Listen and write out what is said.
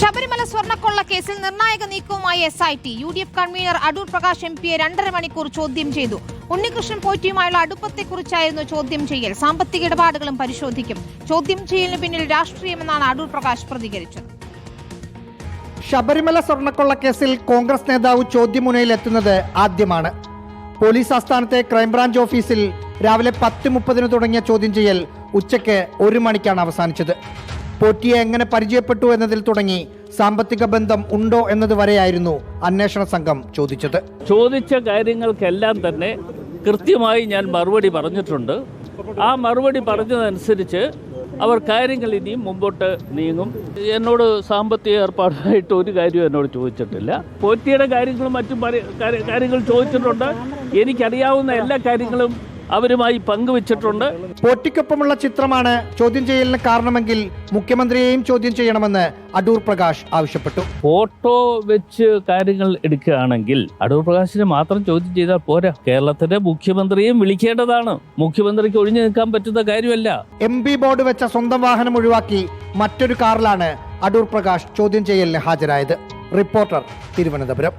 ശബരിമല സ്വർണ്ണക്കൊള്ള കേസിൽ നിർണായക നീക്കവുമായി SIT. UDF കൺവീനർ അടൂർ പ്രകാശ് MPയെ 2.5 മണിക്കൂർ ചോദ്യം ചെയ്തു. ഉണ്ണികൃഷ്ണൻ പോറ്റിയുമായുള്ള അടുപ്പത്തെക്കുറിച്ചായിരുന്നു ചോദ്യം ചെയ്യൽ. സാമ്പത്തിക ഇടപാടുകളും പരിശോധിക്കും. ചോദ്യം ചെയ്യലിന് പിന്നിൽ രാഷ്ട്രീയമെന്നാണ് അടൂർ പ്രകാശ് പ്രതികരിച്ചത്. ശബരിമല സ്വർണ്ണക്കൊള്ള കേസിൽ കോൺഗ്രസ് നേതാവ് ചോദ്യമുനയിലെത്തുന്നത് ആദ്യമാണ്. പോലീസ് ആസ്ഥാനത്തെ ക്രൈംബ്രാഞ്ച് ഓഫീസിൽ രാവിലെ 10:30 തുടങ്ങിയ ചോദ്യം ചെയ്യൽ ഉച്ചയ്ക്ക് 1 മണിക്കാണ് അവസാനിച്ചത്. പോറ്റിയെ എങ്ങനെ പരിചയപ്പെട്ടു എന്നതിൽ തുടങ്ങി സാമ്പത്തിക ബന്ധം ഉണ്ടോ എന്നതുവരെയായിരുന്നു അന്വേഷണ സംഘം ചോദിച്ചത്. ചോദിച്ച കാര്യങ്ങൾക്കെല്ലാം തന്നെ കൃത്യമായി ഞാൻ മറുപടി പറഞ്ഞിട്ടുണ്ട്. ആ മറുപടി പറഞ്ഞതനുസരിച്ച് അവർ കാര്യങ്ങൾ ഇനിയും മുമ്പോട്ട് നീങ്ങും. എന്നോട് സാമ്പത്തിക ഏർപ്പാടായിട്ട് ഒരു കാര്യവും എന്നോട് ചോദിച്ചിട്ടില്ല. പോറ്റിയുടെ കാര്യങ്ങളും മറ്റും കാര്യങ്ങൾ ചോദിച്ചിട്ടുണ്ട്. എനിക്കറിയാവുന്ന എല്ലാ കാര്യങ്ങളും അവരുമായി പങ്കുവച്ചിട്ടുണ്ട്. പോറ്റിക്കൊപ്പമുള്ള ചിത്രമാണ് ചോദ്യം ചെയ്യലിന് കാരണമെങ്കിൽ മുഖ്യമന്ത്രിയെയും ചോദ്യം ചെയ്യണമെന്ന് അടൂർ പ്രകാശ് ആവശ്യപ്പെട്ടു. ഫോട്ടോ വെച്ച് കാര്യങ്ങൾ എടുക്കുകയാണെങ്കിൽ അടൂർ പ്രകാശിനെ മാത്രം ചോദ്യം ചെയ്താൽ പോരാ. കേരളത്തിന്റെ മുഖ്യമന്ത്രിയെയും വിളിക്കേണ്ടതാണ്. മുഖ്യമന്ത്രിക്ക് ഒഴിഞ്ഞു നിൽക്കാൻ പറ്റുന്ന കാര്യമല്ല. MP ബോർഡ് വെച്ച സ്വന്തം വാഹനം ഒഴിവാക്കി മറ്റൊരു കാറിലാണ് അടൂർ പ്രകാശ് ചോദ്യം ചെയ്യലിന് ഹാജരായത്. റിപ്പോർട്ടർ, തിരുവനന്തപുരം.